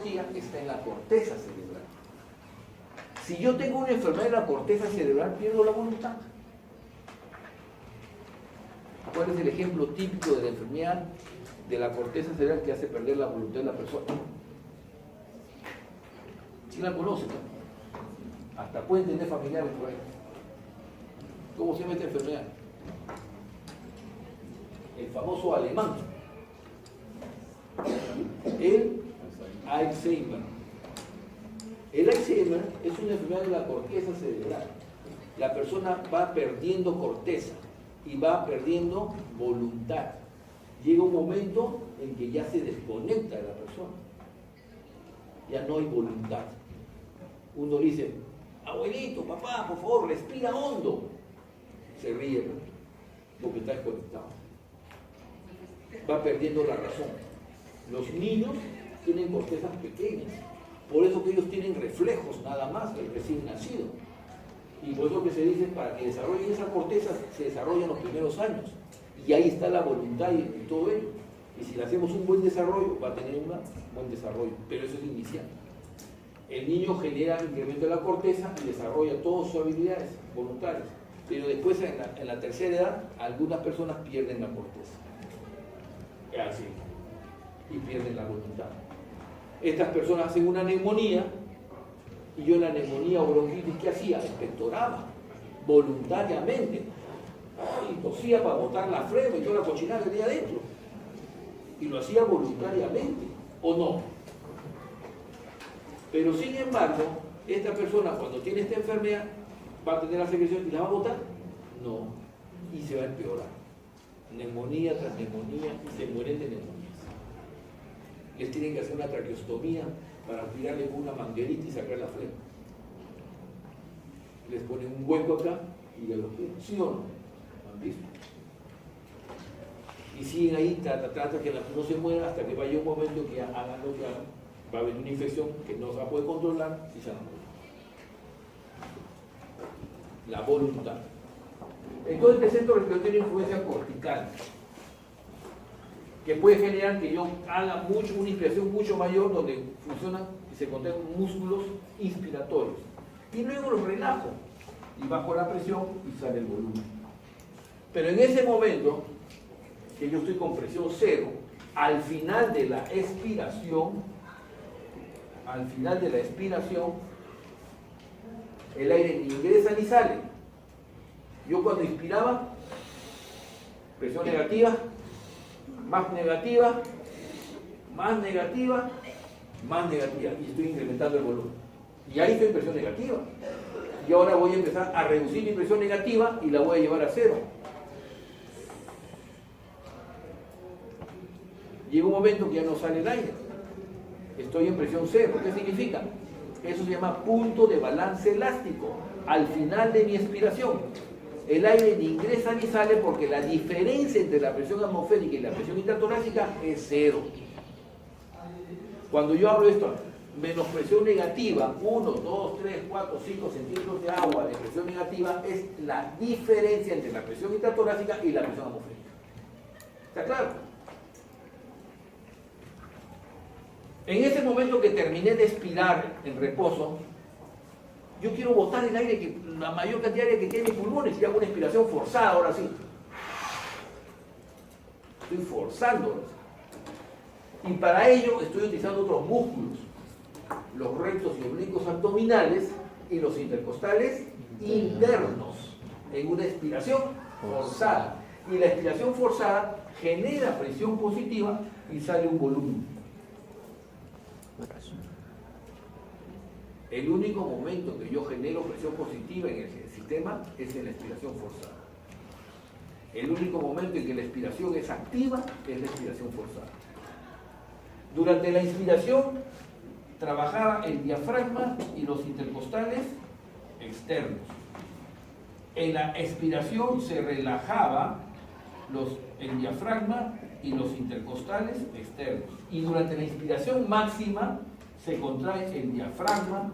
está en la corteza cerebral. Si yo tengo una enfermedad de la corteza cerebral, pierdo la voluntad. ¿Cuál es el ejemplo típico de la enfermedad de la corteza cerebral que hace perder la voluntad de la persona? ¿Sí la conocen? Hasta pueden tener familiares por ahí. ¿Cómo se llama esta enfermedad? El famoso alemán. El Alzheimer. El Alzheimer es una enfermedad de la corteza cerebral. La persona va perdiendo corteza y va perdiendo voluntad. Llega un momento en que ya se desconecta de la persona. Ya no hay voluntad. Uno dice, abuelito, papá, por favor, respira hondo. Se ríe porque está desconectado. Va perdiendo la razón. Los niños tienen cortezas pequeñas, por eso que ellos tienen reflejos nada más, el recién nacido. Y por eso que se dice, para que desarrollen esa corteza, se desarrollan los primeros años. Y ahí está la voluntad y todo ello. Y si le hacemos un buen desarrollo, va a tener un buen desarrollo, pero eso es inicial. El niño genera incremento de la corteza y desarrolla todas sus habilidades voluntarias. Pero después, en la tercera edad, algunas personas pierden la corteza. Así. Y pierden la voluntad. Estas personas hacen una neumonía, y yo en la neumonía o bronquitis, ¿qué hacía? Expectoraba voluntariamente. Y tosía para botar la flema y toda la cochinada que tenía adentro. Y lo hacía voluntariamente, ¿o no? Pero sin embargo, esta persona cuando tiene esta enfermedad, ¿va a tener la secreción y la va a botar? No. Y se va a empeorar. Neumonía tras neumonía, y se mueren de neumonías. Les tienen que hacer una traqueostomía para aspirarle con una manguerita y sacar la flema. Les ponen un hueco acá y ya lo tienen. ¿Sí o no? ¿Han visto? Y siguen ahí, trata que no se muera hasta que vaya un momento que hagan lo que hagan. Va a haber una infección que no se va a poder controlar y se van a morir. La voluntad. Entonces este centro respiratorio tiene influencia cortical, que puede generar que yo haga una inspiración mucho mayor, donde funcionan y se contraen músculos inspiratorios. Y luego los relajo y bajo la presión y sale el volumen. Pero en ese momento, que yo estoy con presión cero, al final de la expiración, el aire ni ingresa ni sale. Yo cuando inspiraba, presión negativa, más negativa, más negativa, más negativa, y estoy incrementando el volumen. Y ahí estoy en presión negativa. Y ahora voy a empezar a reducir mi presión negativa y la voy a llevar a cero. Llega un momento que ya no sale el aire. Estoy en presión cero. ¿Qué significa? Eso se llama punto de balance elástico. Al final de mi expiración, el aire ni ingresa ni sale porque la diferencia entre la presión atmosférica y la presión intratorácica es cero. Cuando yo hablo de esto, menos presión negativa, 1, 2, 3, 4, 5 centímetros de agua de presión negativa, es la diferencia entre la presión intratorácica y la presión atmosférica. ¿Está claro? En ese momento que terminé de expirar en reposo, yo quiero botar el aire, la mayor cantidad de aire que tiene mis pulmones, y hago una expiración forzada ahora sí. Estoy forzando. Y para ello estoy utilizando otros músculos, los rectos y oblicuos abdominales y los intercostales internos, en una expiración forzada. Y la expiración forzada genera presión positiva y sale un volumen. El único momento que yo genero presión positiva en el sistema es en la expiración forzada. El único momento en que la expiración es activa es la expiración forzada. Durante la inspiración trabajaba el diafragma y los intercostales externos. En la expiración se relajaba el diafragma y los intercostales externos. Y durante la inspiración máxima se contrae el diafragma,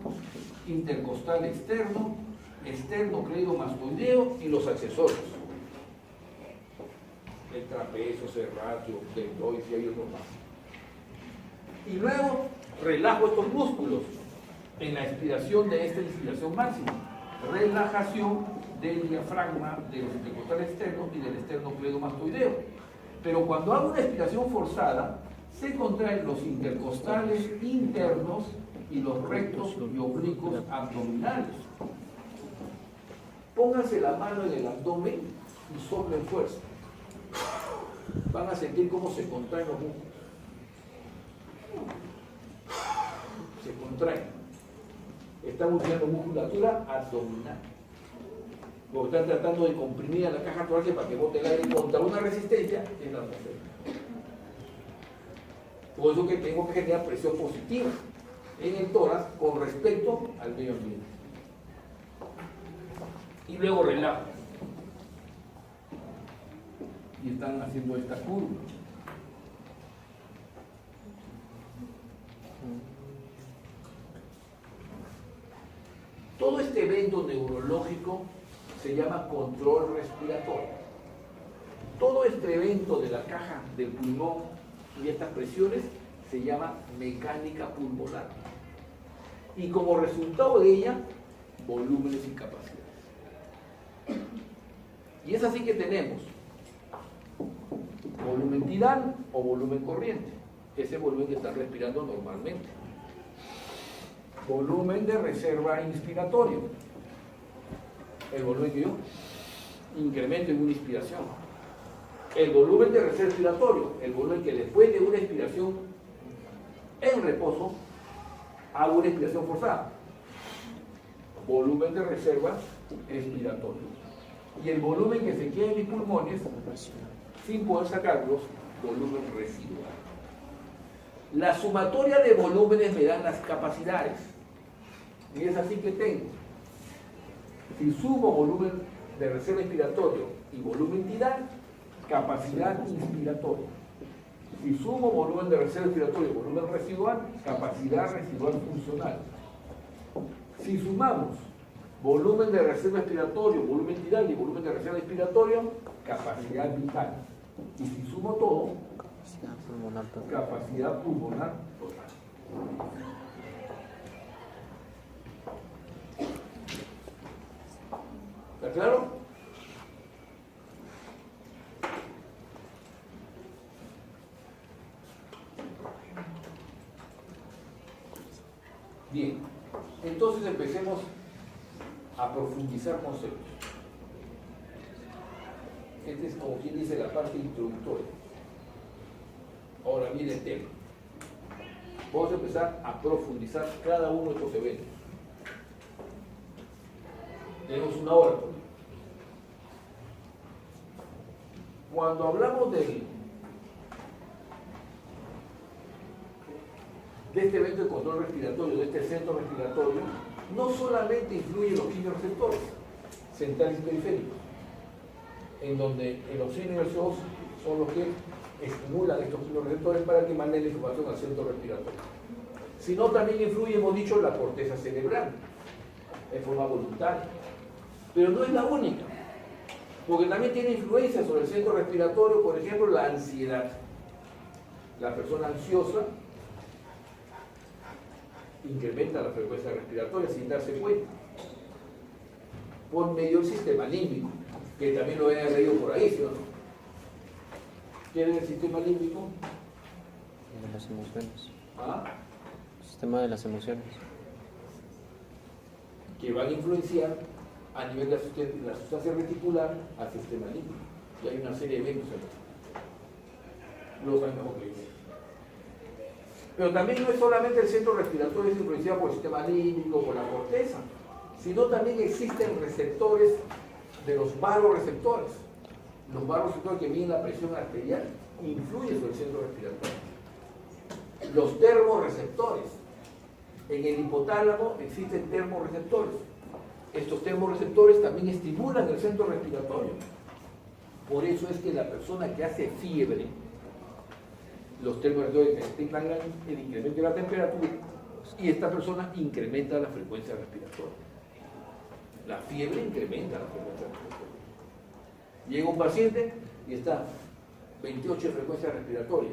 intercostal externo, cleidomastoideo y los accesorios. El trapecio, serratio, deltoides y hay otros más. Y luego Relajo estos músculos en la expiración de esta inspiración máxima. Relajación del diafragma, de los intercostales externos y del esternocleidomastoideo. Pero cuando hago una expiración forzada, se contraen los intercostales internos y los rectos y oblicuos abdominales. Pónganse la mano en el abdomen y soplen fuerza. Van a sentir cómo se contraen los músculos. Se contraen. Están utilizando musculatura abdominal. Porque están tratando de comprimir a la caja torácica para que bote el aire contra una resistencia en la atmósfera. Por eso que tengo que generar presión positiva en el tórax con respecto al medio ambiente. Y luego relajo. Y están haciendo esta curva. Todo este evento neurológico se llama control respiratorio. Todo este evento de la caja del pulmón y estas presiones se llama mecánica pulmonar. Y como resultado de ella, volúmenes y capacidades. Y es así que tenemos volumen tidal o volumen corriente. Ese volumen que está respirando normalmente. Volumen de reserva inspiratorio. El volumen que yo incremento en una inspiración. El volumen de reserva inspiratorio. El volumen que después de una inspiración en reposo hago una inspiración forzada. Volumen de reserva expiratorio. Y el volumen que se queda en mis pulmones sin poder sacarlos, volumen residual. La sumatoria de volúmenes me dan las capacidades. Y es así que tengo. Si sumo volumen de reserva inspiratorio y volumen tidal, capacidad inspiratoria. Si sumo volumen de reserva inspiratorio y volumen residual, capacidad residual funcional. Si sumamos volumen de reserva inspiratorio, volumen tidal y volumen de reserva inspiratorio, capacidad vital. Y si sumo todo, capacidad pulmonar total. ¿Está claro? Bien, entonces empecemos a profundizar conceptos. Este es como quien dice la parte introductoria. Ahora viene el tema. Vamos a empezar a profundizar cada uno de estos eventos. Tenemos una hora. Cuando hablamos de este evento de control respiratorio, de este centro respiratorio, no solamente influyen los quimiorreceptores centrales y periféricos, en donde el oxígeno y el CO2 son los que estimulan estos quimiorreceptores para que manden la información al centro respiratorio, sino también influye, hemos dicho, la corteza cerebral en forma voluntaria. Pero no es la única, porque también tiene influencia sobre el centro respiratorio, por ejemplo, la ansiedad. La persona ansiosa incrementa la frecuencia respiratoria sin darse cuenta, por medio del sistema límbico, que también lo habían leído por ahí, ¿sí o no? ¿Quién es el sistema límbico? De las emociones. ¿Ah? El sistema de las emociones. Que van a influenciar a nivel de la sustancia reticular al sistema límbico. Y hay una serie de eventos en los años que yo. Pero también no es solamente el centro respiratorio es influenciado por el sistema límbico, por la corteza, sino también existen receptores de los vasoreceptores. Los vasoreceptores que miden la presión arterial influyen sobre el centro respiratorio. Los termorreceptores. En el hipotálamo existen termorreceptores. Estos termorreceptores también estimulan el centro respiratorio. Por eso es que la persona que hace fiebre, los termorreceptores detectan el incremento de la temperatura y esta persona incrementa la frecuencia respiratoria. La fiebre incrementa la frecuencia respiratoria. Llega un paciente y está 28 de frecuencia respiratoria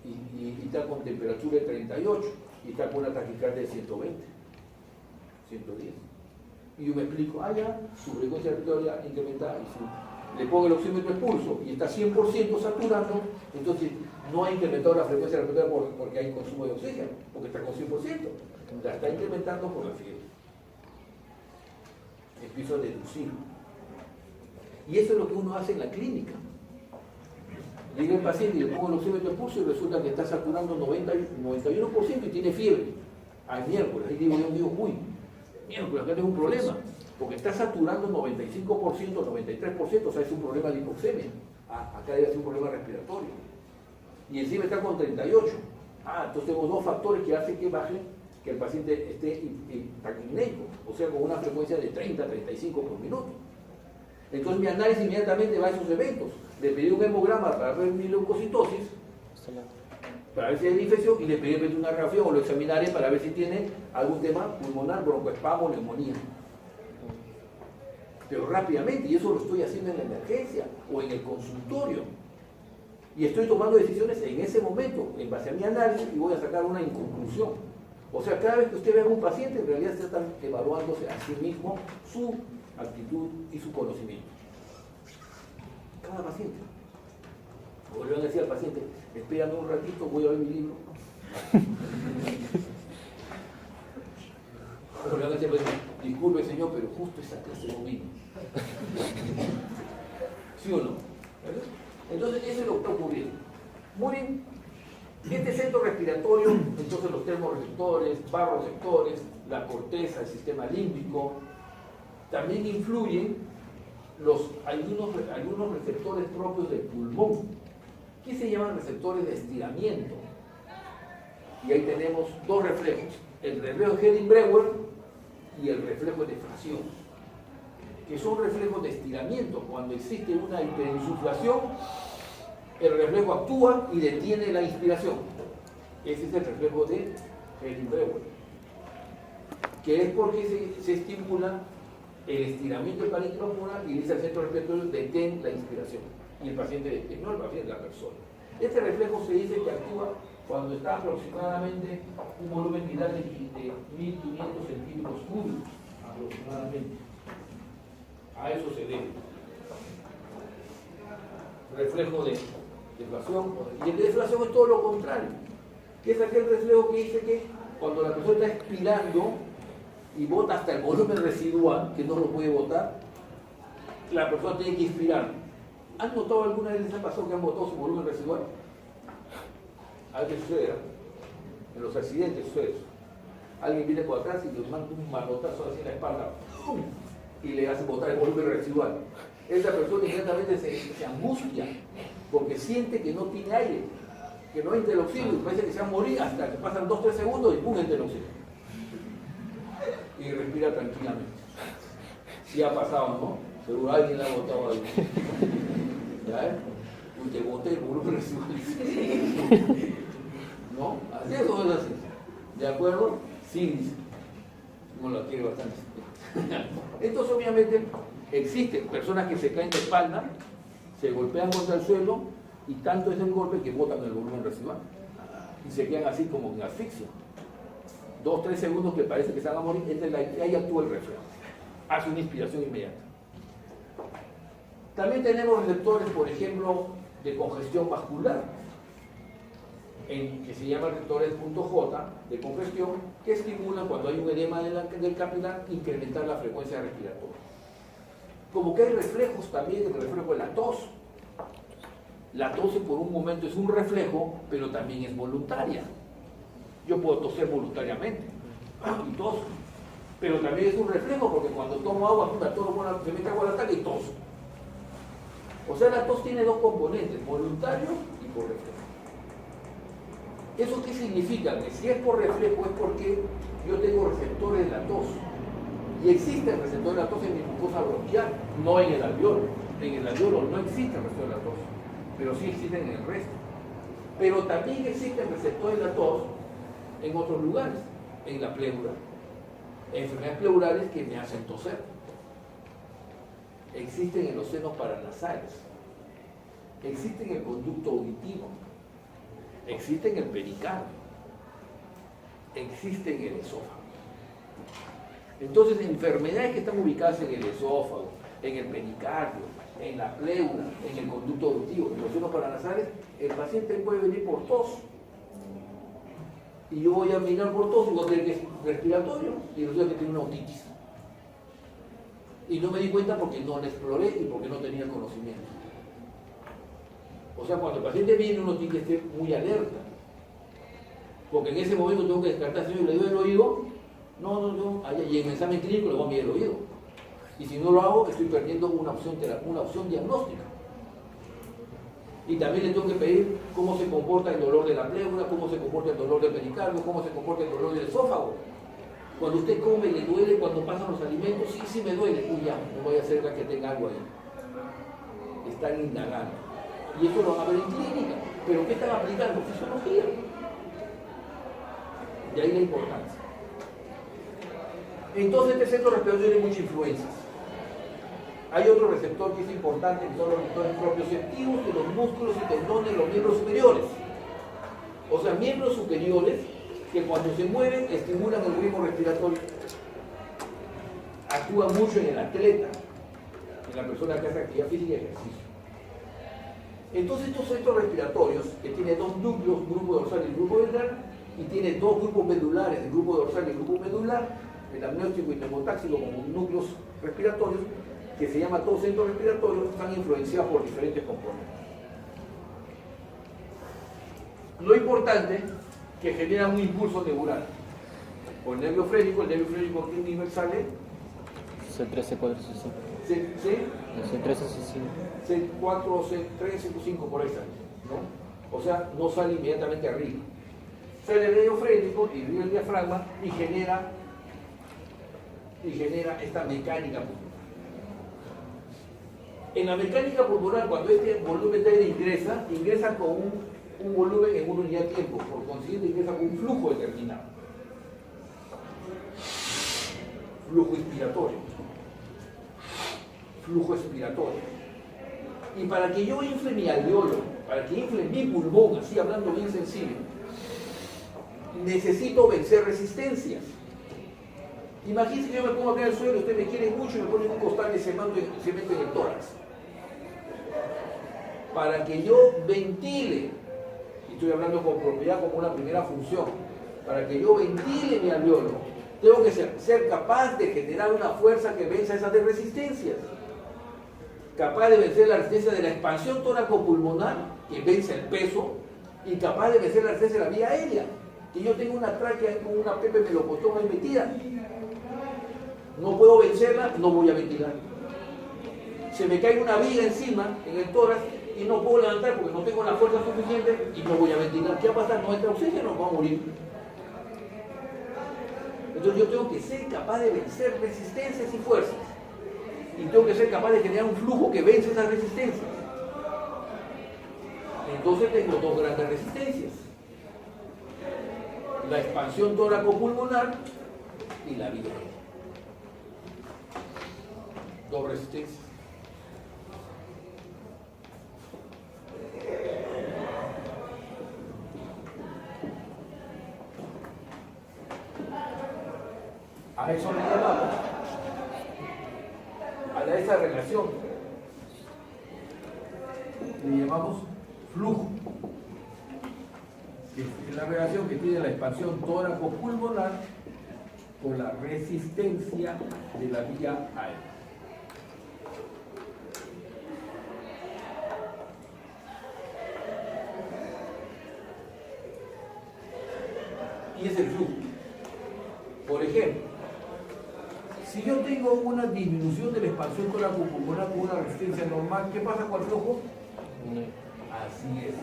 y está con temperatura de 38. y está con una taquicardia de 120, 110. Y yo me explico, ya, su frecuencia respiratoria incrementada, y si le pongo el oxímetro de pulso y está 100% saturando, entonces no ha incrementado la frecuencia respiratoria porque hay consumo de oxígeno, porque está con 100%, la está incrementando por la fiebre. Empiezo a deducir. Y eso es lo que uno hace en la clínica. Llega el paciente y le pongo el oxímetro de pulso y resulta que está saturando 91% y tiene fiebre. Al miércoles, ahí digo, miércoles, acá tengo un problema, porque está saturando 95%, 93%, o sea, es un problema de hipoxemia. Acá debe ser un problema respiratorio. Y encima está con 38. Entonces tenemos dos factores que hacen que baje, que el paciente esté taquipneico, o sea, con una frecuencia de 30, 35 por minuto. Entonces mi análisis inmediatamente va a esos eventos. Le pedí un hemograma para ver mi leucocitosis, para ver si hay infección, y le pedí una radiografía o lo examinaré para ver si tiene algún tema pulmonar, broncoespasmo, neumonía. Pero rápidamente, y eso lo estoy haciendo en la emergencia o en el consultorio. Y estoy tomando decisiones en ese momento, en base a mi análisis, y voy a sacar una inconclusión. O sea, cada vez que usted ve a un paciente, en realidad se está evaluándose a sí mismo su actitud y su conocimiento. Cada paciente. O le van a decir al paciente, espérame un ratito, voy a ver mi libro. O le van a decir, disculpe señor, pero justo esa clase no vino. ¿Sí o no? Entonces, eso es lo que está ocurriendo. Muy bien. Este centro respiratorio, entonces los termorreceptores, barroreceptores, la corteza, el sistema límbico, también influyen algunos receptores propios del pulmón, que se llaman receptores de estiramiento. Y ahí tenemos dos reflejos, el reflejo de Henning-Brewer y el reflejo de deflación, que son reflejos de estiramiento. Cuando existe una hiperinsuflación, el reflejo actúa y detiene la inspiración. Ese es el reflejo de Henning-Brewer, que es porque se estimula el estiramiento del parénquima pulmonar y dice al centro respiratorio, detén la inspiración. Y el paciente detén, no el paciente, la persona. Este reflejo se dice que actúa cuando está aproximadamente un volumen vital de 1500 centímetros cúbicos, aproximadamente. A eso se debe. Reflejo de deflación. Y el de deflación es todo lo contrario, que es aquel reflejo que dice que cuando la persona está expirando y bota hasta el volumen residual, que no lo puede botar, la persona tiene que inspirar. ¿Han notado alguna vez les ha pasado que han botado su volumen residual? A veces sucede, en los accidentes sucede eso. Alguien viene por atrás y le manda un manotazo así en la espalda, ¡pum!, y le hace botar el volumen residual. Esa persona inmediatamente se angustia porque siente que no tiene aire, que no entra el oxígeno, y parece que se va a morir hasta que pasan 2-3 segundos y ¡pum!, entra el oxígeno. Y respira tranquilamente. Si ha pasado, ¿no? Seguro alguien le ha botado algo. ¿Ya? Uy, te boté el volumen residual. ¿No? Así es o es así. ¿De acuerdo? Sí, dice. No la quiere bastante. Entonces, obviamente, existen personas que se caen de espalda, se golpean contra el suelo y tanto es el golpe que botan el volumen residual. Y se quedan así como en asfixia. 2-3 segundos que parece que se van a morir, ahí actúa el reflejo. Hace una inspiración inmediata. También tenemos receptores, por ejemplo, de congestión vascular, que se llaman receptores .J de congestión, que estimulan cuando hay un edema del capilar, incrementar la frecuencia respiratoria. Como que hay reflejos también, el reflejo de la tos. La tos por un momento es un reflejo, pero también es voluntaria. Yo puedo toser voluntariamente y toso, pero también es un reflejo porque cuando tomo agua, se mete agua al ataque y toso. O sea, la tos tiene dos componentes, voluntario y por reflejo. ¿Eso qué significa? Que si es por reflejo es porque yo tengo receptores de la tos. Y existen receptores de la tos en mi mucosa bronquial, no en el alveolo. En el alveolo no existen receptores de la tos, pero sí existen en el resto. Pero también existen receptores de la tos en otros lugares, en la pleura, enfermedades pleurales que me hacen toser. Existen en los senos paranasales, existen en el conducto auditivo, existen en el pericardio. existe en el esófago. Entonces, enfermedades que están ubicadas en el esófago, en el pericardio, en la pleura, en el conducto auditivo, en los senos paranasales, el paciente puede venir por tos. Y yo voy a mirar por tos y voy a tener que es respiratorio y resulta que tiene una otitis. Y no me di cuenta porque no la exploré y porque no tenía conocimiento. O sea, cuando el paciente viene, uno tiene que estar muy alerta. Porque en ese momento tengo que descartar si yo le doy el oído. No. Y en el examen clínico le voy a mirar el oído. Y si no lo hago, estoy perdiendo una opción diagnóstica. Y también le tengo que pedir cómo se comporta el dolor de la pleura, cómo se comporta el dolor del pericardio, cómo se comporta el dolor del esófago. Cuando usted come, le duele cuando pasan los alimentos, sí me duele. Uy, ya, no voy a hacer que tenga algo ahí. Están indagando. Y eso lo van a ver en clínica. ¿Pero qué están aplicando? Fisiología. De ahí la importancia. Entonces este centro respiratorio tiene muchas influencias. Hay otro receptor que es importante en todos los receptores propioceptivos de los músculos y tendones de los miembros superiores. O sea, miembros superiores que cuando se mueven estimulan el ritmo respiratorio. Actúa mucho en el atleta, en la persona que hace actividad física y ejercicio. Entonces estos centros respiratorios, que tienen dos núcleos, grupo dorsal y grupo ventral, y tiene dos grupos medulares, el grupo dorsal y el grupo medular, el amniótico y el neumotáxico como núcleos respiratorios, que se llama todos centros respiratorios, están influenciados por diferentes componentes. Lo importante que genera un impulso neural. Por el nervio frénico ¿qué nivel sale? C3, C4, C5. C3, C5. C4, C3, C5, por ahí sale, ¿no? O sea, no sale inmediatamente arriba. Sale el nervio frénico y el diafragma y genera esta mecánica pulmonar. En la mecánica pulmonar, cuando este volumen de aire ingresa con un volumen en una unidad de tiempo, por consiguiente ingresa con un flujo determinado. Flujo inspiratorio. Flujo expiratorio. Y para que yo infle mi alveolo, para que infle mi pulmón, así hablando bien sencillo, necesito vencer resistencias. Imagínense que yo me pongo acá en el suelo, usted me quiere mucho y me pone un costal de cemento en el tórax. Para que yo ventile, y estoy hablando con propiedad como una primera función, para que yo ventile mi alveolo, tengo que ser capaz de generar una fuerza que venza esas resistencias. Capaz de vencer la resistencia de la expansión tóraco-pulmonar, que vence el peso, y capaz de vencer la resistencia de la vía aérea. Que yo tengo una tráquea con una pepe melocotón ahí metida. No puedo vencerla, no voy a ventilar. Se me cae una viga encima, en el tórax, y no puedo levantar porque no tengo la fuerza suficiente y no voy a ventilar. ¿Qué va a pasar? No entra oxígeno, va a morir. Entonces yo tengo que ser capaz de vencer resistencias y fuerzas. Y tengo que ser capaz de generar un flujo que vence esas resistencias. Entonces tengo dos grandes resistencias. La expansión tóraco-pulmonar y la vía aérea. Dos resistencias. A eso le llamamos, a esa relación, le llamamos flujo. Es la relación que tiene la expansión tóraco-pulmonar con la resistencia de la vía aérea. Y es el flujo. Por ejemplo, si yo tengo una disminución de la expansión tóraco-pulmonar con una resistencia normal, ¿qué pasa con el flujo? Así es.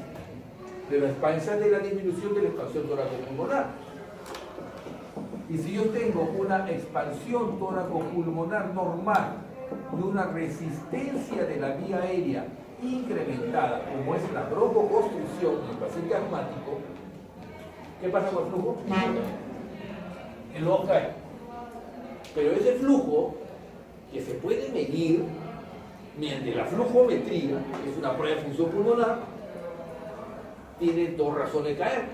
Pero a expansión de la disminución de la expansión tóraco-pulmonar. Y si yo tengo una expansión tóraco-pulmonar normal y una resistencia de la vía aérea incrementada, como es la broncoconstricción en el paciente asmático, ¿qué pasa con el flujo? El ojo cae. Pero ese flujo, que se puede medir mediante la flujometría, que es una prueba de función pulmonar, tiene dos razones de caer.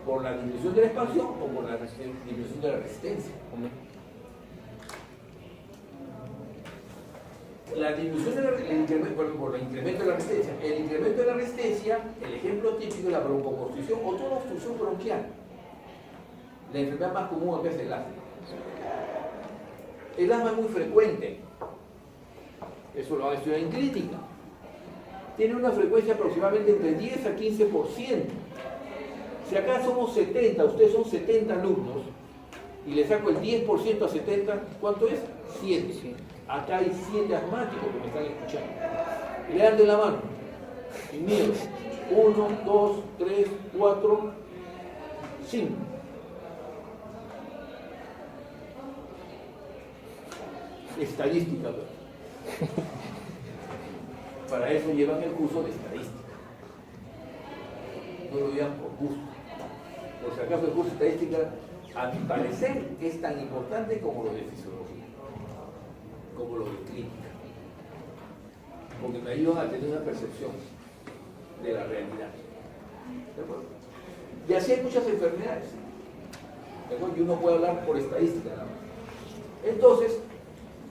¿Por la disminución de la expansión o por la disminución de la resistencia? La disminución por el incremento de la resistencia. El incremento de la resistencia, el ejemplo típico es la broncoconstricción o toda obstrucción bronquial. La enfermedad más común acá es el asma. El asma es muy frecuente. Eso lo van a estudiar en clínica. Tiene una frecuencia aproximadamente entre 10 a 15%. Si acá somos 70, ustedes son 70 alumnos, y le saco el 10% a 70, ¿cuánto es? 7. Acá hay 7 asmáticos que me están escuchando. Levanten la mano. Sin miedo. 1, 2, 3, 4, 5. Estadística, ¿verdad? Para eso llevan el curso de estadística. No lo llevan por gusto. Por si acaso el curso de estadística, a mi parecer, es tan importante como lo de fisiología, como lo de clínica. Porque me ayudan a tener una percepción de la realidad. ¿De acuerdo? Y así hay muchas enfermedades. ¿De acuerdo? Y uno puede hablar por estadística nada más. Entonces,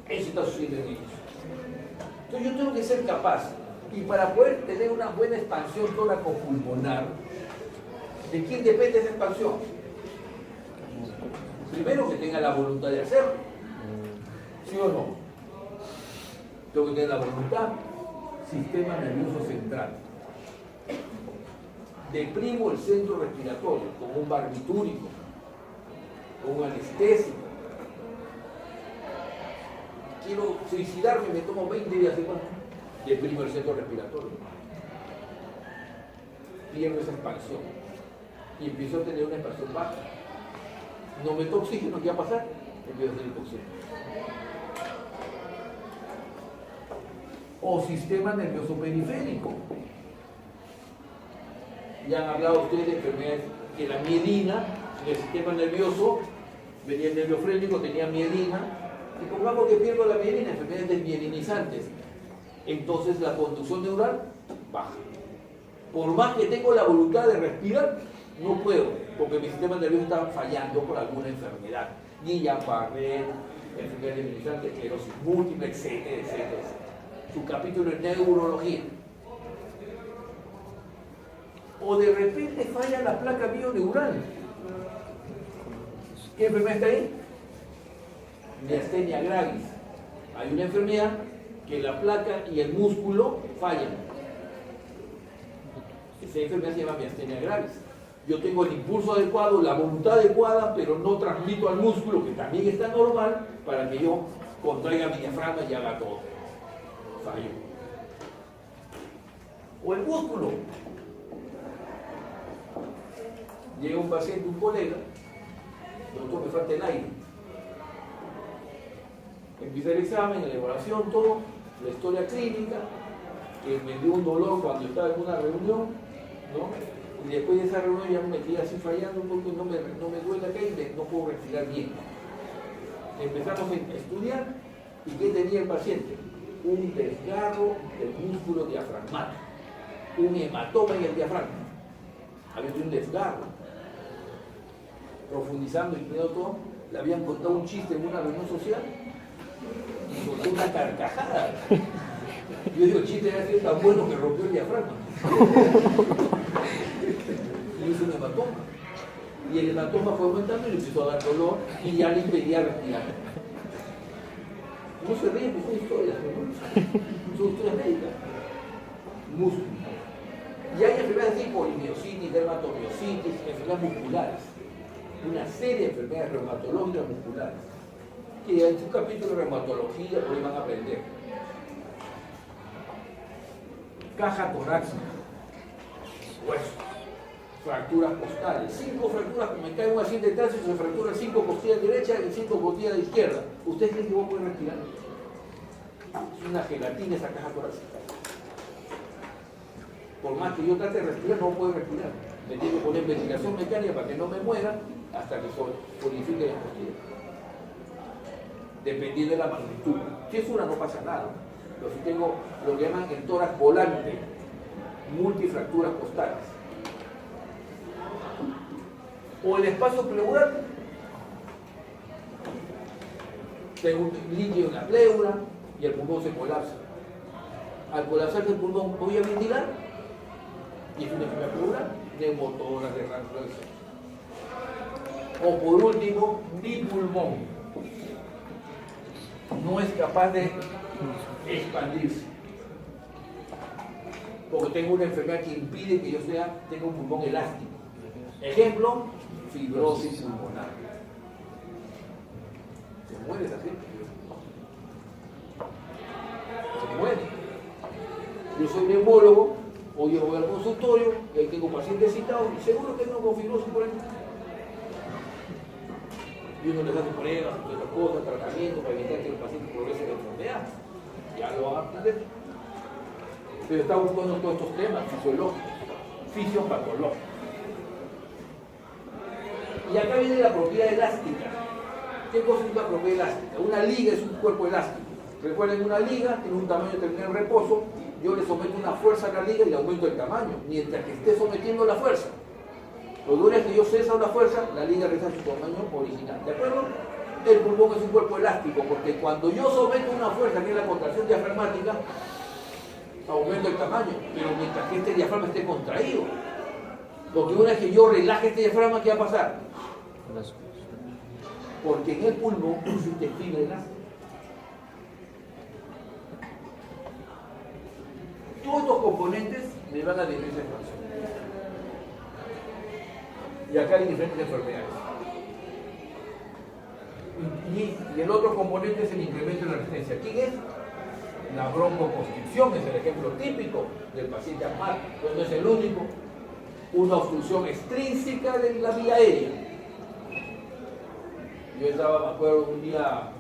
eso está sucediendo en ellos. Entonces yo tengo que ser capaz, y para poder tener una buena expansión tóraco-pulmonar, ¿de quién depende esa expansión? Primero que tenga la voluntad de hacerlo. ¿Sí o no? Tengo que tener la voluntad. Sistema nervioso central. Deprimo el centro respiratorio con un barbitúrico, con un anestésico. Quiero suicidarme, me tomo 20 días de cuánto. Deprimo el centro respiratorio. Pierdo esa expansión. Y empiezo a tener una expansión baja. No meto oxígeno, ¿qué va a pasar? Empiezo a tener hipoxemia. O sistema nervioso periférico. Ya han hablado ustedes de enfermedades que la mielina, en el sistema nervioso, venía el nervio frénico, tenía mielina, y pongamos que pierdo la mielina, enfermedades desmielinizantes, entonces la conducción neural baja. Por más que tengo la voluntad de respirar, no puedo, porque mi sistema nervioso está fallando por alguna enfermedad. Guillain-Barré, enfermedad desmielinizante, esclerosis múltiple, etcétera, etcétera, etcétera. Su capítulo es neurología. O de repente falla la placa bioneural. ¿Qué enfermedad está ahí? Miastenia gravis. Hay una enfermedad que la placa y el músculo fallan. Esa enfermedad se llama miastenia gravis. Yo tengo el impulso adecuado, la voluntad adecuada, pero no transmito al músculo, que también está normal, para que yo contraiga mi diafragma y haga todo. Fallo. O el músculo. Llega un paciente, un colega, doctor, me falta el aire. Empieza el examen, la elaboración, todo, la historia clínica, que me dio un dolor cuando estaba en una reunión, ¿no? Y después de esa reunión ya me quedé así fallando porque no me duele acá y no puedo respirar bien. Empezamos a estudiar, y ¿qué tenía el paciente? Un desgarro del músculo diafragmático, un hematoma en el diafragma. Había un desgarro. Profundizando y viendo todo, le habían contado un chiste en una reunión social y soltó una carcajada. Yo digo, el chiste era ser tan bueno que rompió el diafragma. Y hizo un hematoma. Y el hematoma fue aumentando y le empezó a dar dolor y ya le impedía respirar. No se ríen, pues son historias, ¿no? Son historias médicas. Músculo. Y hay enfermedades de polimiositis, dermatomiositis, enfermedades musculares. Una serie de enfermedades reumatológicas musculares. Que en su capítulo de reumatología por ahí van a aprender. Caja torácica. Huesos. Fracturas costales. 5 fracturas, como me cae un accidente de tránsito, se fractura 5 costillas derecha y 5 costillas de izquierda. ¿Usted cree que vos puede respirar? Es una gelatina esa caja torácica. Por más que yo trate de respirar, no puedo respirar. Me tengo que poner ventilación mecánica para que no me muera hasta que solidifique la costilla. Dependiendo de la magnitud. Si es una, no pasa nada. Pero si tengo lo que llaman el tórax volante, multifracturas costales. O el espacio pleural. Tengo un líquido en la pleura y el pulmón se colapsa. Al colapsarse el pulmón, voy a ventilar y es una enfermedad pleural, neumotoras, de reacción. O por último, mi pulmón no es capaz de expandirse. Porque tengo una enfermedad que impide que yo tenga un pulmón elástico. Ejemplo, fibrosis pulmonar. Se muere esa gente. Se muere. Yo soy neumólogo, hoy yo voy al consultorio y ahí tengo pacientes citados y seguro que no con fibrosis por ahí. Y uno les hace pruebas, otras cosas, tratamiento para evitar que el paciente progrese de enfermedad. Ya lo van a aprender. Pero está buscando todos estos temas fisiológicos, fisiopatológicos. Y acá viene la propiedad elástica. ¿Qué cosa es una propiedad elástica? Una liga es un cuerpo elástico. Recuerden, una liga tiene un tamaño determinado en reposo. Yo le someto una fuerza a la liga y le aumento el tamaño, mientras que esté sometiendo la fuerza. Lo duro es que yo cesa una fuerza, la liga regresa a su tamaño original. ¿De acuerdo? El pulmón es un cuerpo elástico, porque cuando yo someto una fuerza, que es la contracción diafragmática, aumento el tamaño, pero mientras que este diafragma esté contraído. Porque una vez que yo relaje este diafragma, ¿qué va a pasar? Porque en el pulmón existe fibra elástica. Todos estos componentes me van a diferentes expansión. Y acá hay diferentes enfermedades. Y el otro componente es el incremento de la resistencia. ¿Quién es? La broncoconstricción es el ejemplo típico del paciente asmático, pero no es el único. Una obstrucción extrínseca de la vía aérea. Yo estaba, me acuerdo, un día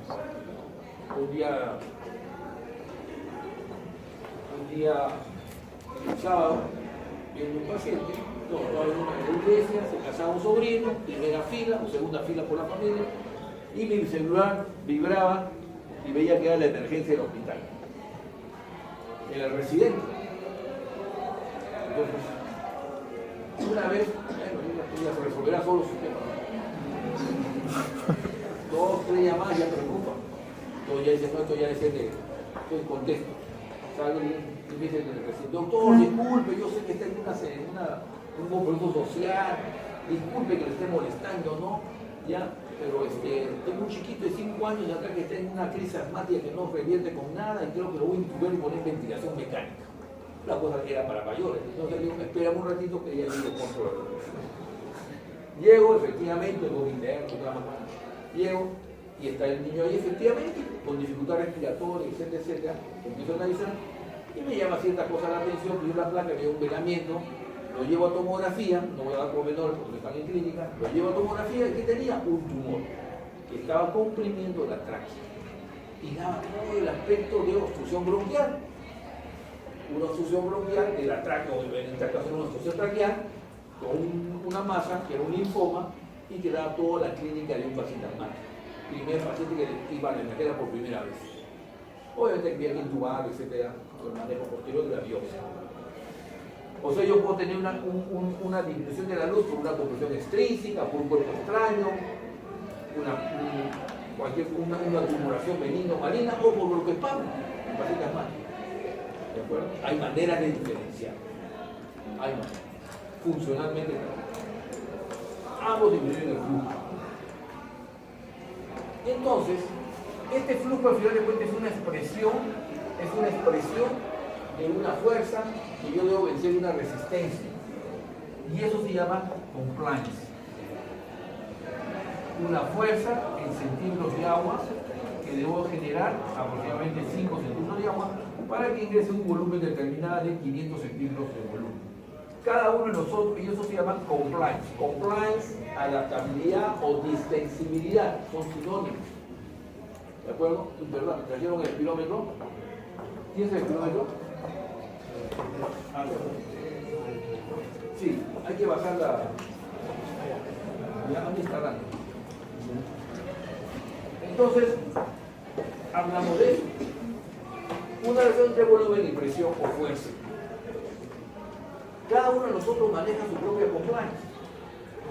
el sábado, viendo un paciente, estaba en una iglesia, se casaba un sobrino, primera fila o segunda fila por la familia, y mi celular vibraba y veía que era la emergencia del hospital. Era el residente. Entonces, una vez, bueno, se resolverá solo su tema. 2, 3 llamadas ya preocupa. Entonces ya dice, no, esto ya es el contexto. Sale y me dice el residente, doctor, disculpe, yo sé que está en un compromiso social, disculpe que le esté molestando, ¿no? Ya, pero tengo un chiquito de 5 años de acá que está en una crisis asmática que no revierte con nada y creo que lo voy a intubar y poner ventilación mecánica. La cosa era para mayores. Entonces le digo, espérame un ratito que ya llego control. Llego, efectivamente, luego interno, llego y está el niño ahí, efectivamente, con dificultad respiratoria, etcétera, etcétera. Empiezo a analizar y me llama cierta cosa la atención, pido la placa, veo un velamiento, lo llevo a tomografía, no voy a dar pormenores porque están en clínica, lo llevo a tomografía y que tenía un tumor que estaba comprimiendo la tráquea y daba todo el aspecto de obstrucción bronquial. Una obstrucción bronquial de la tráquea, o en este caso una obstrucción traqueal, con una masa que era un linfoma y que daba toda la clínica de un paciente asmático. Primer paciente que iba a la emergencia por primera vez. Obviamente había que intubar, etcétera, con el manejo posterior de la biopsia. O sea, yo puedo tener una disminución de la luz por una compresión extrínseca, por un cuerpo extraño, una tumoración benigna o maligna, o por lo que es Pablo, el paciente asmático. ¿De acuerdo? Hay maneras de diferenciar. Hay maneras. Funcionalmente, ambos disminuyen el flujo. Entonces, este flujo al final de cuentas es una expresión de una fuerza que yo debo vencer una resistencia. Y eso se llama compliance. Una fuerza en centímetros de agua que debo generar aproximadamente 5 centímetros de agua para que ingrese un volumen determinado de 500 centímetros de volumen. Cada uno de nosotros, y eso se llama compliance. Compliance, adaptabilidad o distensibilidad, son sinónimos. ¿De acuerdo? Perdón, ¿me trajeron el espilómetro? ¿Quién es el espilómetro? Sí, hay que bajar la... Ya, ¿dónde está dando? Entonces, hablamos de eso. Una relación entre volumen y presión o fuerza. Cada uno de nosotros maneja su propia compliance.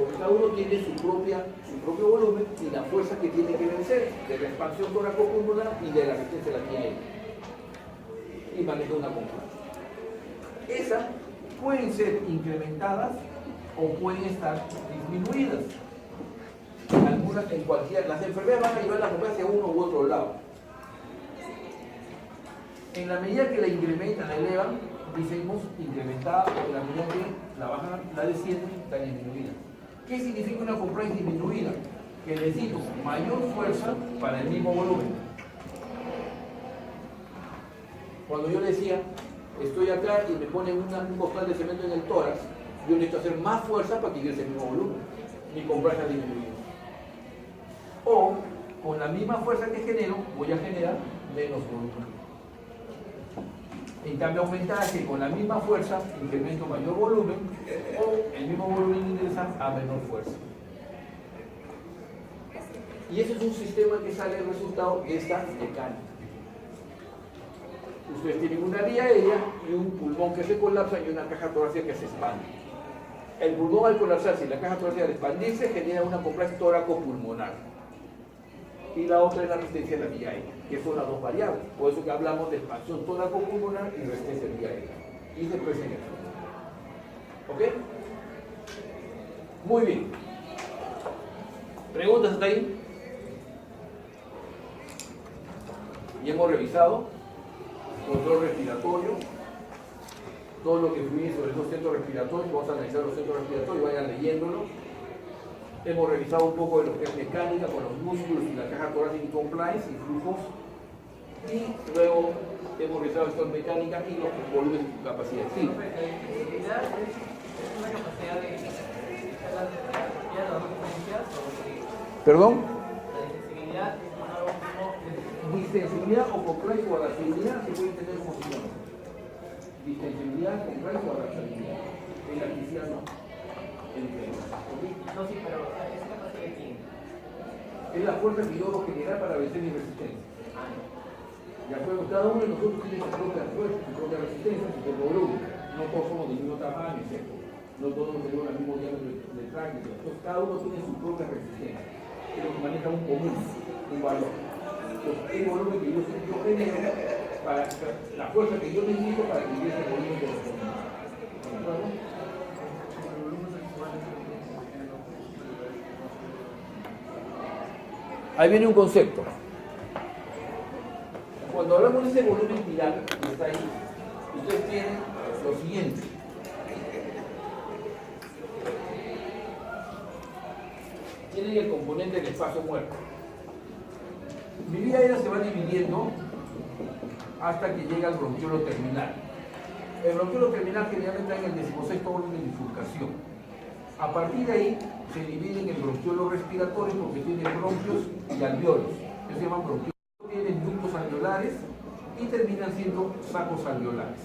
porque cada uno tiene su propio volumen y la fuerza que tiene que vencer de la expansión toracopulmonar y de la resistencia de la vía aérea. Y maneja una constante. Esas pueden ser incrementadas o pueden estar disminuidas. Algunas, en cualquier, las enfermedades van a llevar la enfermedad hacia uno u otro lado. En la medida que la incrementan, la elevan, decimos incrementada, o en la medida que la bajan, la descienden, está disminuida. ¿Qué significa una compliance disminuida? Que necesito mayor fuerza para el mismo volumen. Cuando yo decía, estoy acá y me ponen un costal de cemento en el tórax, yo necesito hacer más fuerza para que llegue ese mismo volumen. Mi compliance ha disminuido. O, con la misma fuerza que genero, voy a generar menos volumen. En cambio, aumentar que con la misma fuerza incremento mayor volumen o el mismo volumen ingresa a menor fuerza. Y ese es un sistema que sale el resultado de esta mecánica. Ustedes tienen una vía aérea y un pulmón que se colapsa y una caja torácica que se expande. El pulmón al colapsarse y la caja torácica al expandirse genera una compliance tóraco-pulmonar. Y la otra es la resistencia de la vía aérea, que son las dos variables. Por eso que hablamos de expansión tóraco-pulmonar y resistencia de la vía aérea. Y después en eso. ¿Ok? Muy bien. ¿Preguntas hasta ahí? Y hemos revisado control respiratorio, todo lo que fluye sobre los centros respiratorios. Vamos a analizar los centros respiratorios, vayan leyéndolo. Hemos revisado un poco de lo que es mecánica con los músculos y la caja torácica y compliance y flujos. Y luego hemos revisado esto en mecánica y los volúmenes y capacidad. Sí. La sensibilidad es una capacidad de ¿Perdón? La sensibilidad es algo como Distensibilidad o compliance o adaptabilidad se puede entender como sinónimo. Distensibilidad, compliance o adaptabilidad. Elasticidad no. no, sí, pero es capacidad de quién. Es la fuerza que yo debo generar para vencer mi resistencia. De acuerdo, cada uno de nosotros tiene su propia fuerza, su propia resistencia, su propio volumen. No todos somos del mismo tamaño, ¿cierto? No todos tenemos el mismo diámetro de tránsito. Entonces, cada uno tiene su propia resistencia, pero que maneja un común, un valor. Entonces, el volumen que yo genero para la fuerza que yo necesito para que llegue ese volumen correspondiente. ¿De acuerdo? Ahí viene un concepto. Cuando hablamos de ese volumen viral que está ahí, ustedes tienen lo siguiente. Tienen el componente del espacio muerto. Mi vía aérea se va dividiendo hasta que llega al bronquiolo terminal. El bronquiolo terminal generalmente está en el 16º orden de bifurcación. A partir de ahí se dividen en bronquiolos respiratorios porque tienen bronquios y alveolos. Ellos se llaman bronquiolos. Tienen ductos alveolares y terminan siendo sacos alveolares.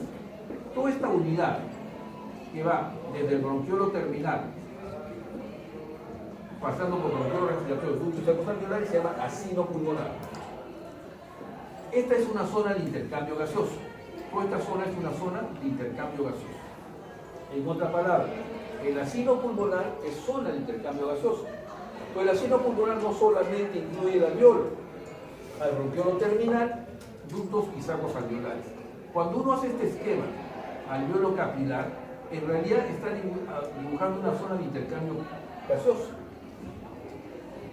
Toda esta unidad que va desde el bronquiolo terminal, pasando por bronquiolos respiratorios, ductos y sacos alveolares, se llama acino pulmonar. Esta es una zona de intercambio gaseoso. Toda esta zona es una zona de intercambio gaseoso. En otras palabras, el acino pulmonar es zona de intercambio gaseoso. Pues el acino pulmonar no solamente incluye el alveolo, al bronquiolo terminal, ductos y sacos alveolares. Cuando uno hace este esquema alveolo capilar, en realidad está dibujando una zona de intercambio gaseoso.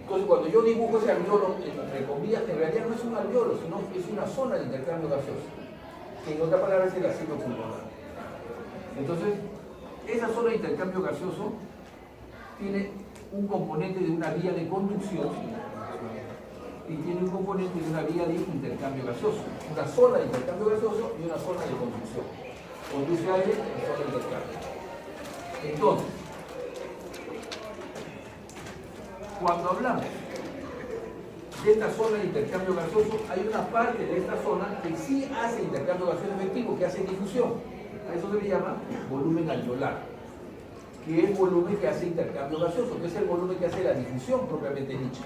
Entonces, cuando yo dibujo ese alveolo, entre comillas, en realidad no es un alveolo, sino es una zona de intercambio gaseoso, que en otra palabra es el acino pulmonar. Entonces, esa zona de intercambio gaseoso tiene un componente de una vía de conducción y tiene un componente de una vía de intercambio gaseoso. Una zona de intercambio gaseoso y una zona de conducción. Conduce aire y zona de intercambio. Entonces, cuando hablamos de esta zona de intercambio gaseoso, hay una parte de esta zona que sí hace intercambio gaseoso efectivo, que hace difusión. A eso se le llama volumen alveolar, que es volumen que hace intercambio gaseoso, que es el volumen que hace la difusión propiamente dicha.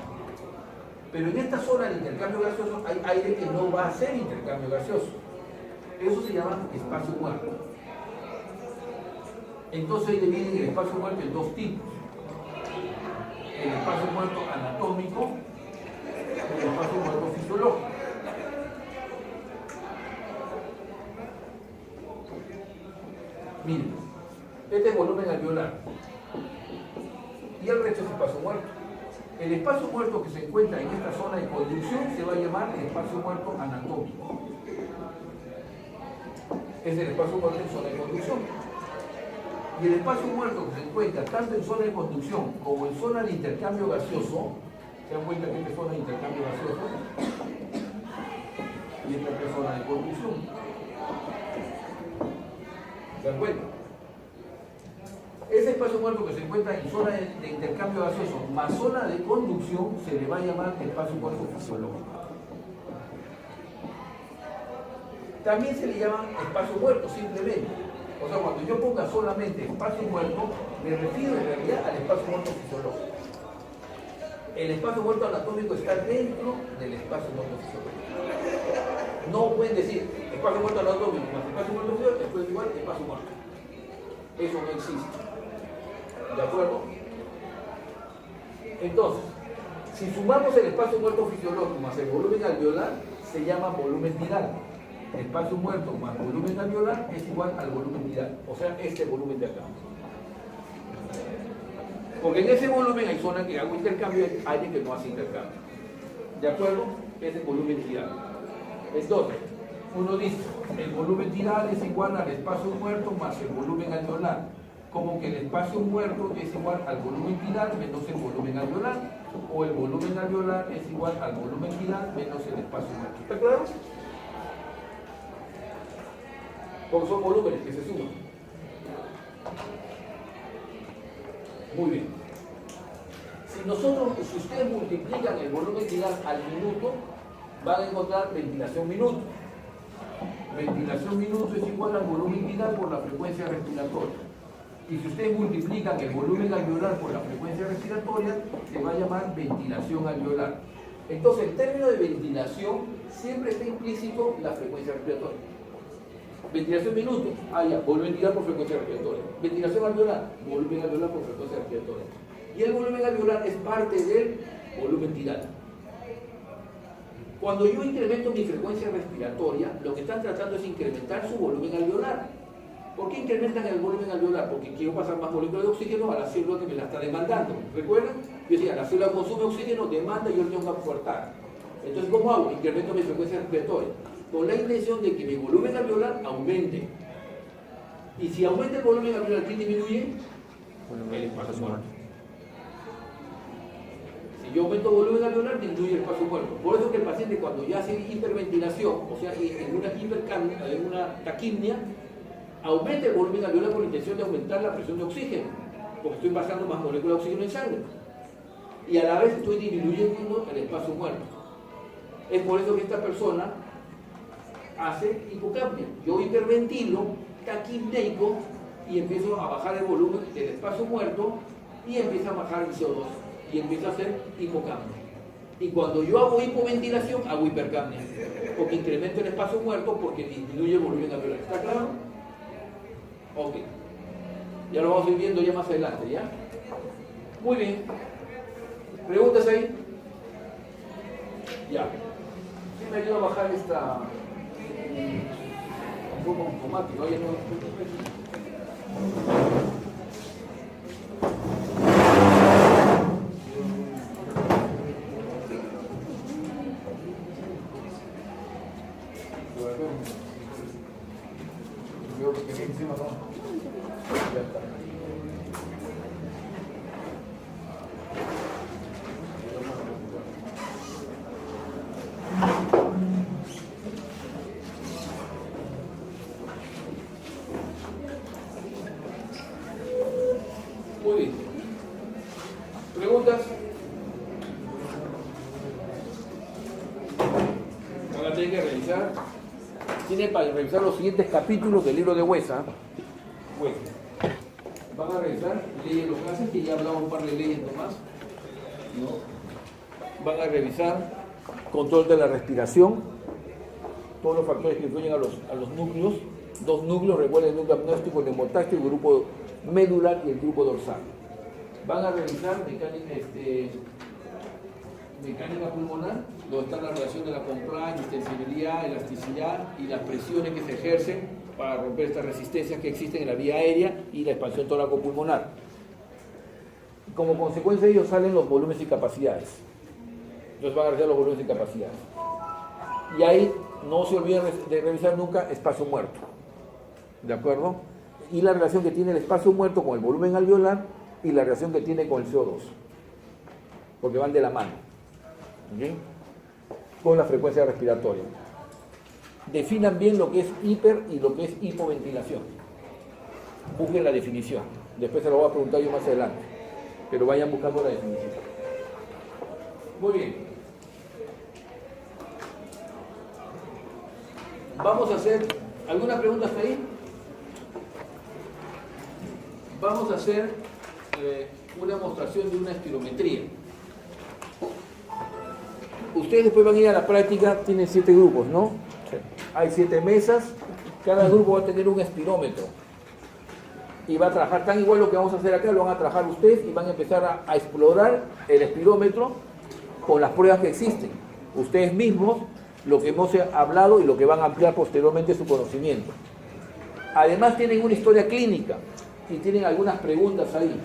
Pero en esta zona de intercambio gaseoso hay aire que no va a hacer intercambio gaseoso. Eso se llama espacio muerto. Entonces ahí dividen el espacio muerto en dos tipos. el espacio muerto anatómico y el espacio muerto fisiológico. Miren, este es volumen alveolar y el resto es espacio muerto. El espacio muerto que se encuentra en esta zona de conducción se va a llamar el espacio muerto anatómico. Es el espacio muerto en zona de conducción. Y el espacio muerto que se encuentra tanto en zona de conducción como en zona de intercambio gaseoso, se dan cuenta que esta es zona de intercambio gaseoso y esta es zona de conducción. ¿Se dan cuenta? Ese espacio muerto que se encuentra en zona de intercambio gaseoso más zona de conducción se le va a llamar espacio muerto fisiológico. También se le llama espacio muerto simplemente. O sea, cuando yo ponga solamente espacio muerto, me refiero en realidad al espacio muerto fisiológico. El espacio muerto anatómico está dentro del espacio muerto fisiológico. No pueden decir espacio muerto anatómico más espacio muerto fisiológico es igual que espacio muerto. Eso no existe. ¿De acuerdo? Entonces, si sumamos el espacio muerto fisiológico más el volumen alveolar, se llama volumen tidal. Espacio muerto más volumen alveolar es igual al volumen tidal, o sea, este volumen de acá. Porque en ese volumen hay zonas que hago intercambio y hay que no hace intercambio. ¿De acuerdo? Ese es volumen tidal. Entonces, uno dice, el volumen tidal es igual al espacio muerto más el volumen alveolar. Como que el espacio muerto es igual al volumen tidal menos el volumen alveolar, o el volumen alveolar es igual al volumen tidal menos el espacio muerto. ¿Está claro? Porque son volúmenes que se suman. Muy bien. Si ustedes multiplican el volumen tidal al minuto, van a encontrar ventilación minuto. Ventilación minuto es igual al volumen tidal por la frecuencia respiratoria. Y si ustedes multiplican el volumen alveolar por la frecuencia respiratoria, se va a llamar ventilación alveolar. Entonces, el término de ventilación siempre está implícito la frecuencia respiratoria. Ventilación minuto, volumen tidal por frecuencia respiratoria. Ventilación alveolar, volumen alveolar por frecuencia respiratoria. Y el volumen alveolar es parte del volumen tidal. Cuando yo incremento mi frecuencia respiratoria, lo que están tratando es incrementar su volumen alveolar. ¿Por qué incrementan el volumen alveolar? Porque quiero pasar más moléculas de oxígeno a la célula que me la está demandando. ¿Recuerdan? Yo decía, la célula consume oxígeno, demanda y yo le tengo que aportar. Entonces, ¿cómo hago? Incremento mi frecuencia respiratoria. Con la intención de que mi volumen alveolar aumente. Y si aumenta el volumen alveolar, ¿qué disminuye? El espacio muerto. Si yo aumento el volumen alveolar, disminuye el espacio muerto. Por eso que el paciente cuando ya hace hiperventilación, o sea, en una taquipnia, aumenta el volumen alveolar con la intención de aumentar la presión de oxígeno, porque estoy pasando más moléculas de oxígeno en sangre. Y a la vez estoy disminuyendo el espacio muerto. Es por eso que esta persona hace hipocapnia. Yo hiperventilo, taquipneico, y empiezo a bajar el volumen del espacio muerto y empieza a bajar el CO2 y empiezo a hacer hipocapnia. Y cuando yo hago hipoventilación, hago hipercapnia, porque incremento el espacio muerto porque disminuye el volumen alveolar. ¿Está claro? Ok. Ya lo vamos a ir viendo ya más adelante, ¿ya? Muy bien. ¿Preguntas ahí? Ya. Sí me ayuda a bajar esta... un poco automático. Oye, no... Veo que tenía encima, ¿no? Ya está. Muy bien. ¿Preguntas? Van a tener que revisar. Tienen para revisar los siguientes capítulos del libro de Huesa. Van a revisar leyes locales, que ya hablamos un par de leyes nomás. ¿No? Van a revisar control de la respiración, todos los factores que influyen a los núcleos. Dos núcleos, recuerden el núcleo amniótico, el hemotáctico, el grupo medular y el grupo dorsal. van a revisar mecánica pulmonar, donde está la relación de la compliance, extensibilidad, elasticidad y las presiones que se ejercen para romper estas resistencias que existen en la vía aérea y la expansión tóraco-pulmonar. Como consecuencia de ello salen los volúmenes y capacidades. Entonces van a revisar los volúmenes y capacidades. Y ahí no se olviden de revisar nunca espacio muerto. ¿De acuerdo? Y la relación que tiene el espacio muerto con el volumen alveolar y la relación que tiene con el CO2. Porque van de la mano. ¿Okay? Con la frecuencia respiratoria. Definan bien lo que es hiper y lo que es hipoventilación. Busquen la definición. Después se lo voy a preguntar yo más adelante. Pero vayan buscando la definición. Muy bien. Vamos a hacer algunas preguntas ahí. Vamos a hacer una demostración de una espirometría. Ustedes después van a ir a la práctica, tienen 7 grupos, ¿no? Sí. Hay 7 mesas, cada grupo va a tener un espirómetro. Y va a trabajar tan igual lo que vamos a hacer acá, lo van a trabajar ustedes y van a empezar a explorar el espirómetro con las pruebas que existen. Ustedes mismos, lo que hemos hablado y lo que van a ampliar posteriormente su conocimiento. Además tienen una historia clínica y tienen algunas preguntas ahí.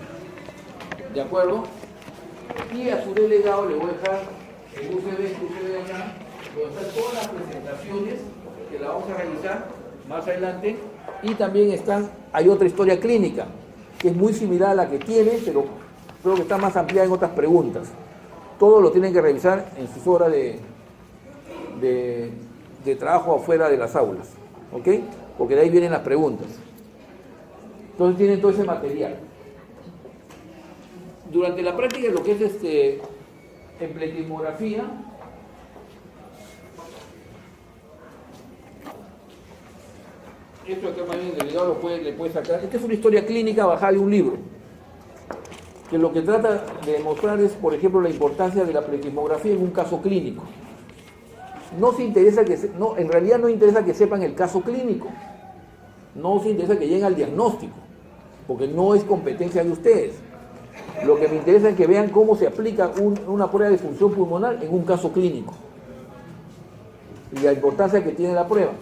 ¿De acuerdo? Y a su delegado le voy a dejar el USB acá, donde están todas las presentaciones que la vamos a realizar más adelante. Y también hay otra historia clínica, que es muy similar a la que tiene, pero creo que está más ampliada en otras preguntas. Todo lo tienen que revisar en sus horas de trabajo afuera de las aulas, ¿ok? Porque de ahí vienen las preguntas. Entonces tienen todo ese material. Durante la práctica, lo que es emplequimografía, esto acá más bien el delegado le puede sacar. Esta es una historia clínica bajada de un libro, que lo que trata de demostrar es, por ejemplo, la importancia de la plequimografía en un caso clínico. En realidad no interesa que sepan el caso clínico, no se interesa que lleguen al diagnóstico, porque no es competencia de ustedes. Lo que me interesa es que vean cómo se aplica una prueba de función pulmonar en un caso clínico y la importancia que tiene la prueba.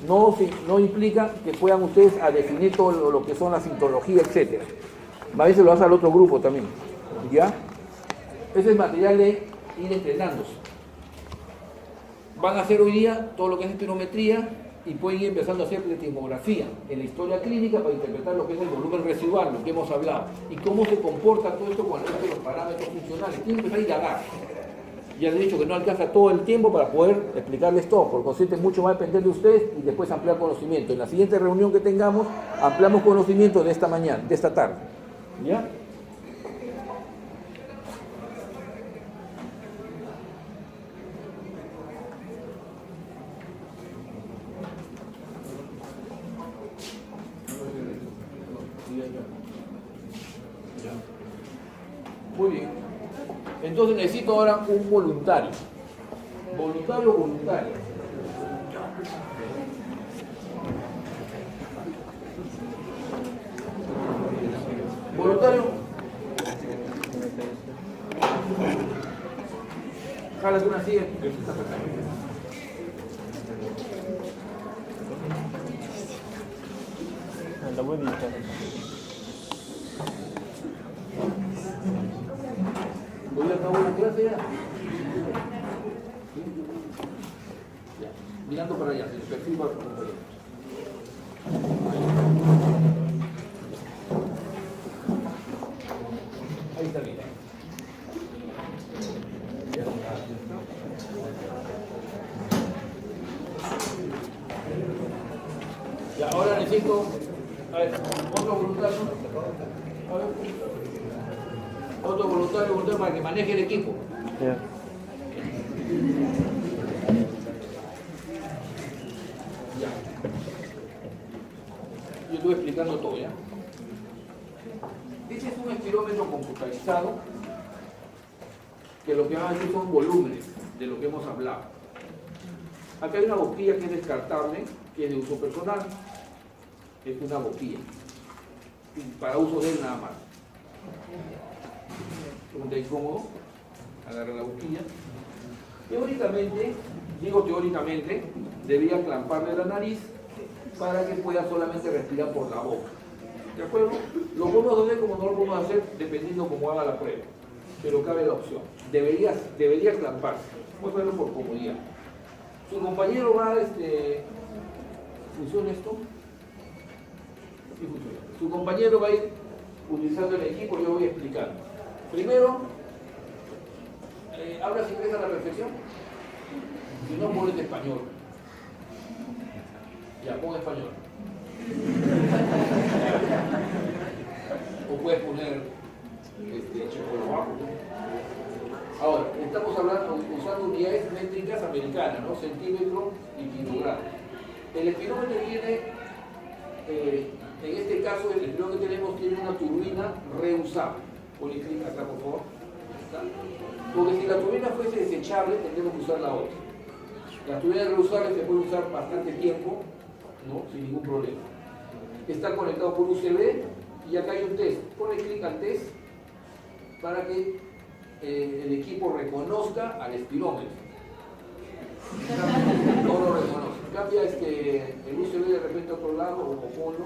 No implica que puedan ustedes a definir todo lo que son la sintología, etc. A veces lo hace al otro grupo también. ¿Ya? Ese es material de ir entrenándose. Van a hacer hoy día todo lo que es espirometría y pueden ir empezando a hacer plequimografía en la historia clínica para interpretar lo que es el volumen residual, lo que hemos hablado, y cómo se comporta todo esto con el resto de los parámetros funcionales. Tienen que empezar a indagar. Ya les he dicho que no alcanza todo el tiempo para poder explicarles todo, por consiguiente mucho va a depender de ustedes y después ampliar conocimiento. En la siguiente reunión que tengamos, ampliamos conocimiento de esta mañana, de esta tarde. ¿Ya? Muy bien. Entonces necesito ahora un voluntario. Voluntario o voluntaria. Voluntario. Jálate una silla. La bonita. ¿Voy a acabar la clase ya? Ya. Mirando para allá, el perfil va a compañero. Ahí está bien. Ya, ahora necesito otro voluntario. A ver. Otro voluntario para que maneje el equipo. Yeah. Ya. Yo estuve explicando todo, ¿ya? Este es un espirómetro computarizado que lo que va a decir son volúmenes de lo que hemos hablado. Acá hay una boquilla que es descartable, que es de uso personal. Es una boquilla para uso de él nada más. Ponte incómodo, agarra la boquilla. Teóricamente, digo teóricamente, debería clamparle la nariz para que pueda solamente respirar por la boca. ¿De acuerdo? Lo podemos hacer como no lo podemos hacer dependiendo cómo haga la prueba. Pero cabe la opción. Debería clamparse. Voy a hacerlo por comodidad. Su compañero va, ¿funciona esto? Sí funciona. Su compañero va a ir utilizando el equipo, yo voy explicando. Primero, ¿hablas inglés a la perfección? Si no, pon en español. Ya, pon español. O puedes poner checoslovaco. Ahora, estamos hablando, usando unidades métricas americanas, ¿no? Centímetro y kilogramo. El espinómetro tiene, en este caso, el espinómetro que tenemos tiene una turbina reusable. Ponle clic acá, por favor. ¿Está? Porque si la turbina fuese desechable, tendríamos que usar la otra. La turbina reusable se puede usar bastante tiempo, ¿no? Sin ningún problema. Está conectado por USB y acá hay un test. Ponle clic al test para que el equipo reconozca al espinómetro. No lo reconoce. Cambia el USB de repente a otro lado o ponlo.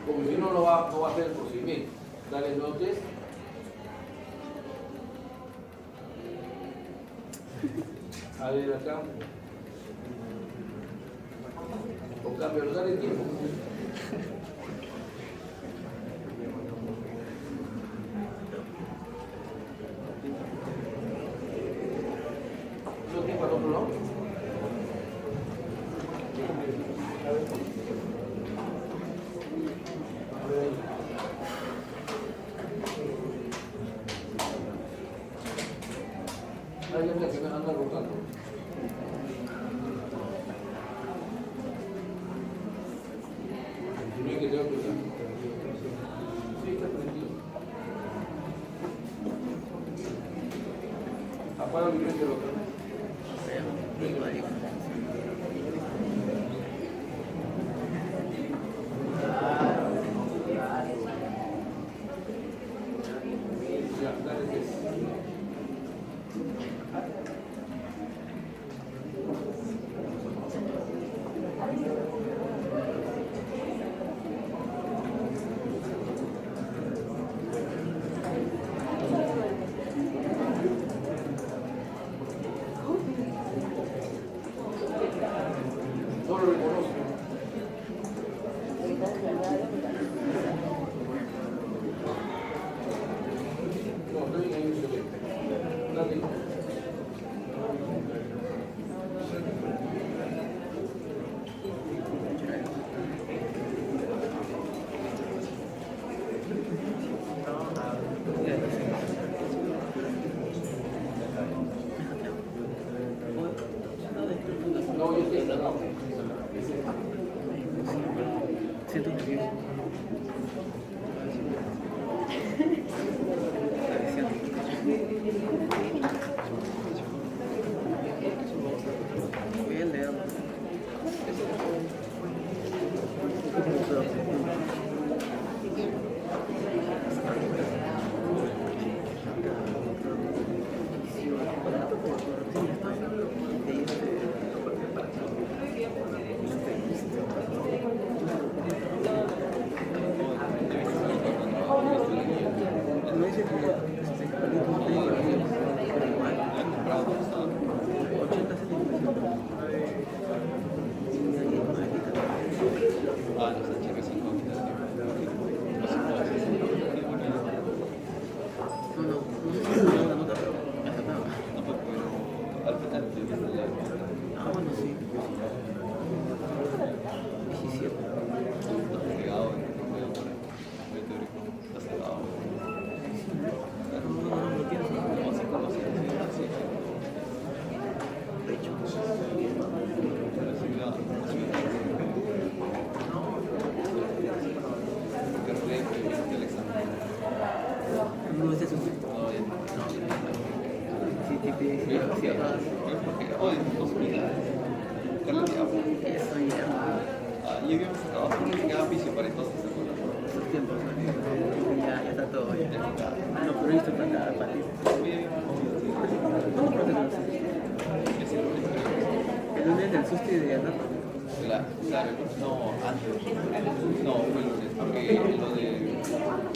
Como si no va a hacer el procedimiento. Dale no test. A ver acá. O cambio, dale tiempo. ¿No tiempo al otro lado? Hay gente que me anda rotando. Tiene que tener cuidado. Sí, está prendido. Apaga el video del otro. Ya, dale test. No lo reconozco. No, estoy en el USB. Dale. No, yo estoy cerrado. Y habíamos acabado con el oficio para entonces. tiempos, ¿no? Ya está todo ya. Lo previsto para cada partido. ¿Cuándo protestas? El lunes del susto y de Anato. Claro, no, antes. No, fue el lunes, porque lo de.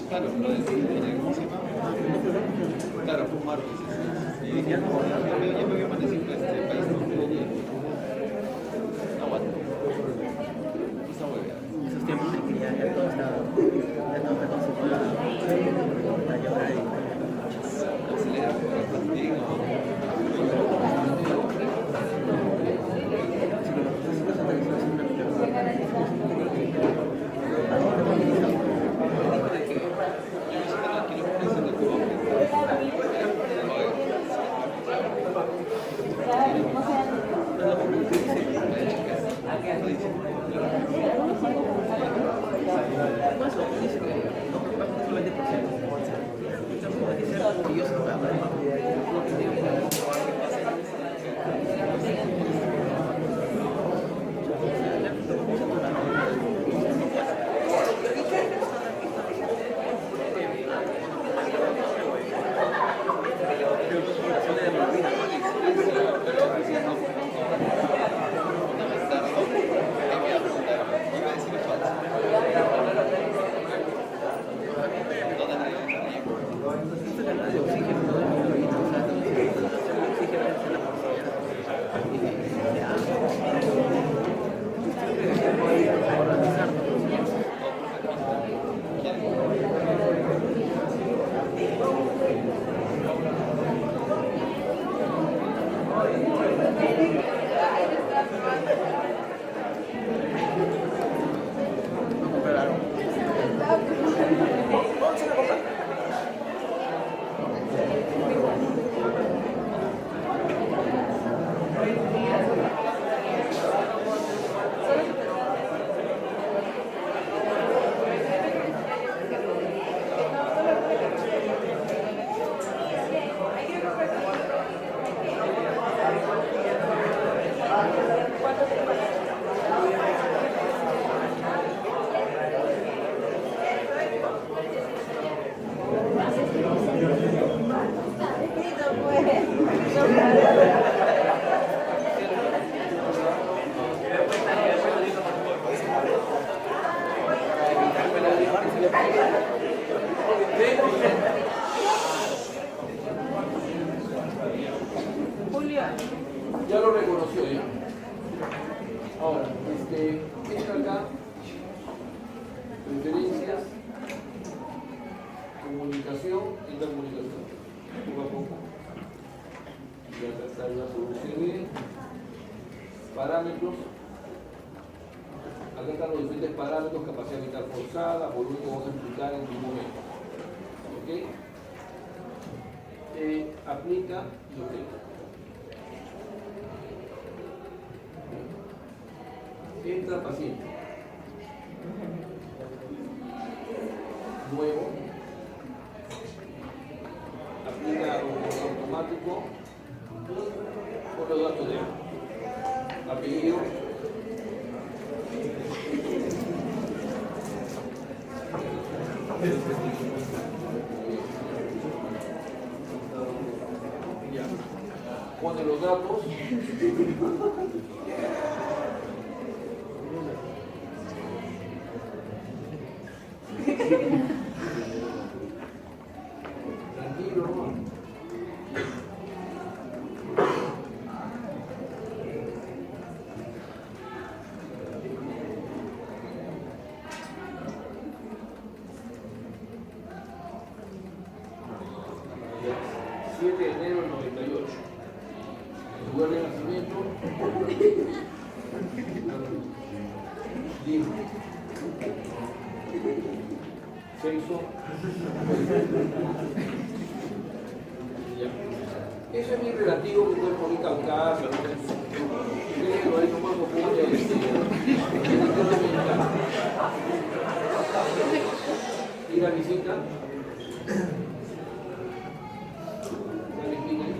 Claro, lo de. ¿Cómo se llama? Claro, fue un martes. Y ya no, ya me había amanecido en este país, no aguanto. Esa huevada. Esos tiempos en que ya todo está consumido. La llorar y. Acelera, bastante. Ya lo reconoció ya. Ahora, entra acá, preferencias, comunicación, intercomunicación. Poco a poco. Ya acá está la solución. Parámetros. Acá están los diferentes parámetros, capacidad vital forzada, volumen que vamos a explicar en un momento. ¿Ok? Aplica y ok. Entra paciente. Nuevo. Aplica automático con los datos de apellido. Ya. Pone los datos. Tranquilo, ¿no? Ya. 7 de enero del 98. Lugar de nacimiento. Lima. Sexo. Ya. Eso es muy relativo que puede poner Caucasia. Pero ahí no podemos poner y la visita. Dale clic ahí.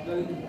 Dale clic.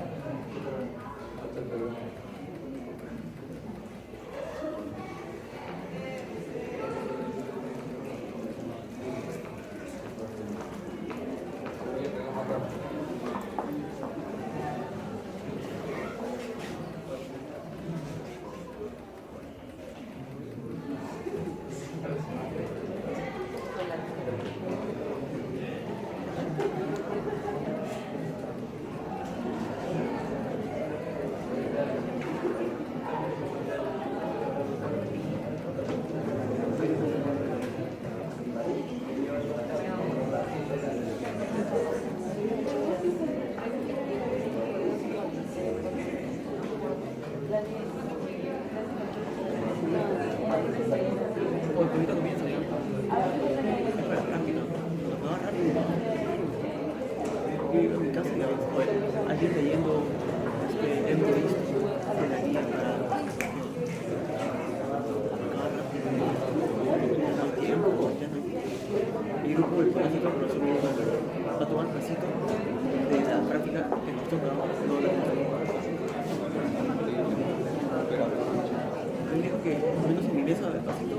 Hoy ahorita comienza ya. Es para práctica. Nos va a rápido. Yo iba a mi casa y ayer leyendo hemos visto de la guía para acabar rápido. Ya no hay tiempo, ya no hay tiempo. Mi grupo del tránsito por eso va a tomar un pasito de la práctica que nos toca, no la me dijo que al menos en mi mesa de pasito